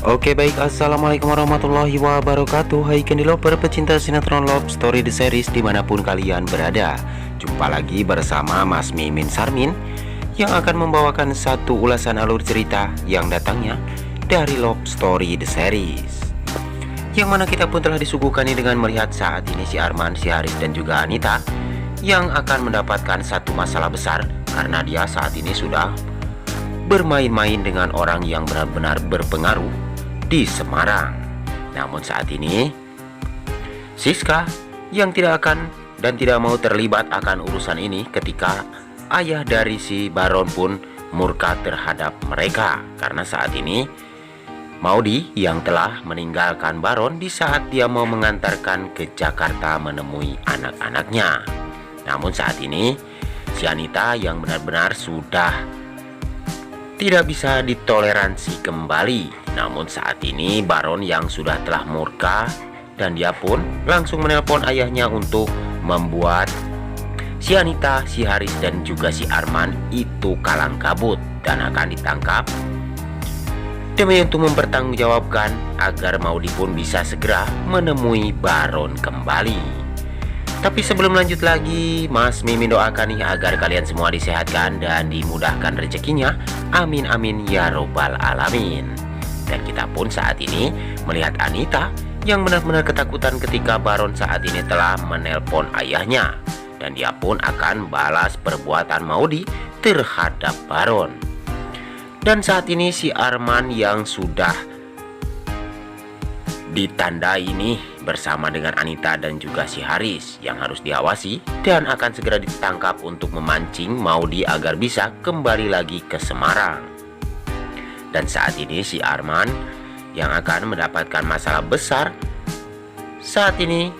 Oke baik, assalamualaikum warahmatullahi wabarakatuh. Hai Candy Lover, pecinta sinetron Love Story The Series dimanapun kalian berada. Jumpa lagi bersama Mas Mimin Sarmin yang akan membawakan satu ulasan alur cerita yang datangnya dari Love Story The Series, yang mana kita pun telah disuguhkan dengan melihat saat ini si Arman, si Haris dan juga Anita yang akan mendapatkan satu masalah besar karena dia saat ini sudah bermain-main dengan orang yang benar-benar berpengaruh di Semarang. Namun saat ini Siska yang tidak akan dan tidak mau terlibat akan urusan ini ketika ayah dari si Baron pun murka terhadap mereka karena saat ini Maudi yang telah meninggalkan Baron di saat dia mau mengantarkan ke Jakarta menemui anak-anaknya. Namun saat ini si Anita yang benar-benar sudah tidak bisa ditoleransi kembali. Namun saat ini Baron yang sudah telah murka dan dia pun langsung menelpon ayahnya untuk membuat si Anita, si Haris dan juga si Arman itu kalang kabut dan akan ditangkap demi untuk mempertanggungjawabkan agar Maudi pun bisa segera menemui Baron kembali. Tapi sebelum lanjut lagi, Mas Mimin doakan nih agar kalian semua disehatkan dan dimudahkan rezekinya. Amin amin ya robbal alamin. Dan kita pun saat ini melihat Anita yang benar-benar ketakutan ketika Baron saat ini telah menelpon ayahnya. Dan dia pun akan balas perbuatan Maudi terhadap Baron. Dan saat ini si Arman yang sudah ditandai ini bersama dengan Anita dan juga si Haris yang harus diawasi dan akan segera ditangkap untuk memancing Maudi agar bisa kembali lagi ke Semarang. Dan saat ini si Arman yang akan mendapatkan masalah besar saat ini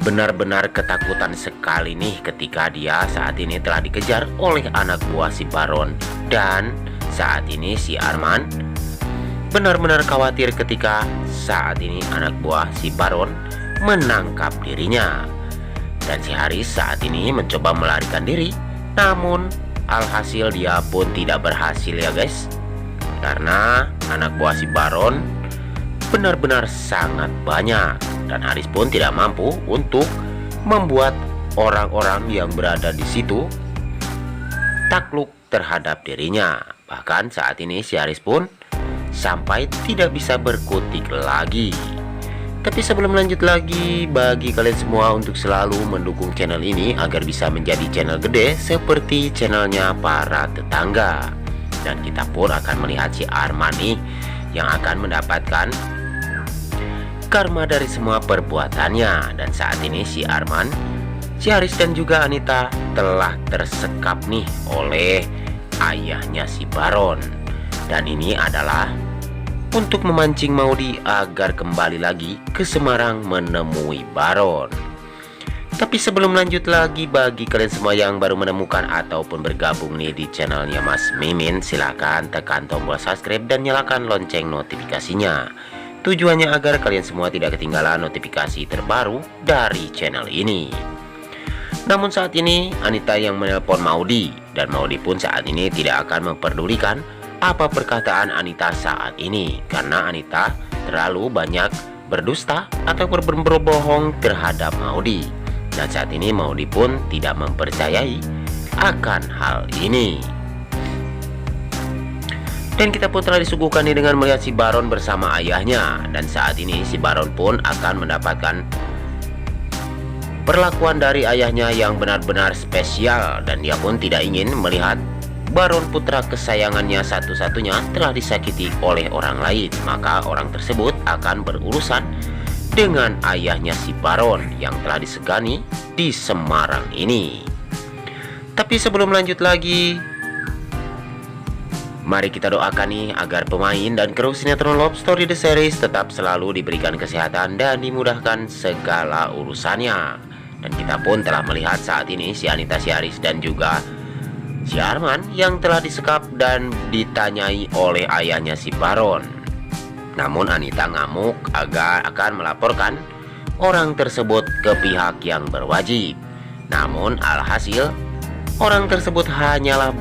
benar-benar ketakutan sekali nih ketika dia saat ini telah dikejar oleh anak buah si Baron. Dan saat ini si Arman benar-benar khawatir ketika saat ini anak buah si Baron menangkap dirinya. Dan si Haris saat ini mencoba melarikan diri, namun alhasil dia pun tidak berhasil ya guys, karena anak buah si Baron benar-benar sangat banyak dan Haris pun tidak mampu untuk membuat orang-orang yang berada di situ takluk terhadap dirinya. Bahkan saat ini si Haris pun sampai tidak bisa berkutik lagi. Tapi sebelum lanjut lagi, bagi kalian semua untuk selalu mendukung channel ini agar bisa menjadi channel gede seperti channelnya para tetangga. Dan kita pun akan melihat si Arman nih yang akan mendapatkan karma dari semua perbuatannya. Dan saat ini si Arman, si Haris dan juga Anita telah tersekap nih oleh ayahnya si Baron. Dan ini adalah untuk memancing Maudi agar kembali lagi ke Semarang menemui Baron. Tapi sebelum lanjut lagi, bagi kalian semua yang baru menemukan ataupun bergabung nih di channelnya Mas Mimin, silahkan tekan tombol subscribe dan nyalakan lonceng notifikasinya. Tujuannya agar kalian semua tidak ketinggalan notifikasi terbaru dari channel ini. Namun saat ini Anita yang menelpon Maudi, dan Maudi pun saat ini tidak akan memperdulikan apa perkataan Anita saat ini karena Anita terlalu banyak berdusta atau berbohong terhadap Maudi. Dan saat ini Maudi pun tidak mempercayai akan hal ini. Dan kita pun telah disuguhkan dengan melihat si Baron bersama ayahnya. Dan saat ini si Baron pun akan mendapatkan perlakuan dari ayahnya yang benar-benar spesial. Dan dia pun tidak ingin melihat Baron putra kesayangannya satu-satunya telah disakiti oleh orang lain. Maka orang tersebut akan berurusan dengan ayahnya si Baron yang telah disegani di Semarang ini. Tapi sebelum lanjut lagi, mari kita doakan nih agar pemain dan kru sinetron Love Story The Series tetap selalu diberikan kesehatan dan dimudahkan segala urusannya. Dan kita pun telah melihat saat ini si Anita, si Haris dan juga si Arman yang telah disekap dan ditanyai oleh ayahnya si Baron. Namun Anita ngamuk agar akan melaporkan orang tersebut ke pihak yang berwajib. Namun alhasil orang tersebut hanyalah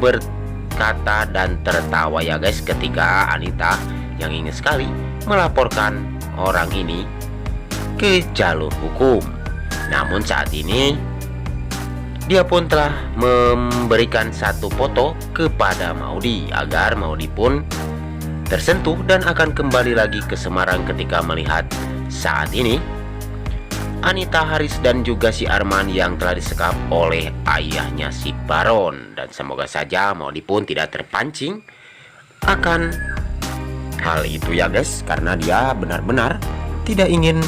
kata dan tertawa ya guys, ketika Anita yang ingin sekali melaporkan orang ini ke jalur hukum. Namun saat ini dia pun telah memberikan satu foto kepada Maudy agar Maudy pun tersentuh dan akan kembali lagi ke Semarang ketika melihat saat ini Anita, Haris dan juga si Arman yang telah disekap oleh ayahnya si Baron. Dan semoga saja Maudy pun tidak terpancing akan hal itu ya guys, karena dia benar-benar tidak ingin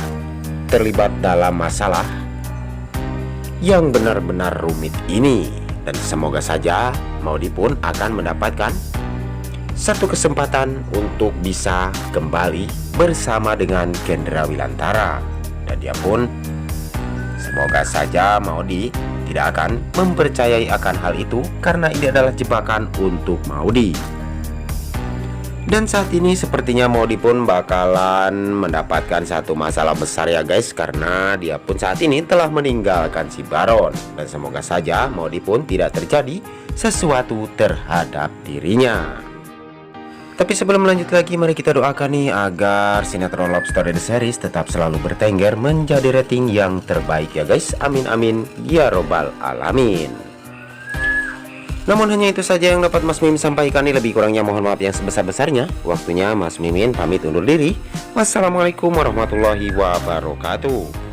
terlibat dalam masalah yang benar-benar rumit ini. Dan semoga saja Maudy pun akan mendapatkan satu kesempatan untuk bisa kembali bersama dengan Gendra Wilantara. Dan dia pun semoga saja Maudy tidak akan mempercayai akan hal itu, karena ini adalah jebakan untuk Maudy. Dan saat ini sepertinya Maudy pun bakalan mendapatkan satu masalah besar ya guys, karena dia pun saat ini telah meninggalkan si Baron. Dan semoga saja Maudy pun tidak terjadi sesuatu terhadap dirinya. Tapi sebelum lanjut lagi, mari kita doakan nih agar sinetron Love Story The Series tetap selalu bertengger menjadi rating yang terbaik ya guys. Amin amin ya robbal alamin. Namun hanya itu saja yang dapat Mas Mimin sampaikan, nih lebih kurangnya mohon maaf yang sebesar-besarnya. Waktunya Mas Mimin pamit undur diri. Wassalamualaikum warahmatullahi wabarakatuh.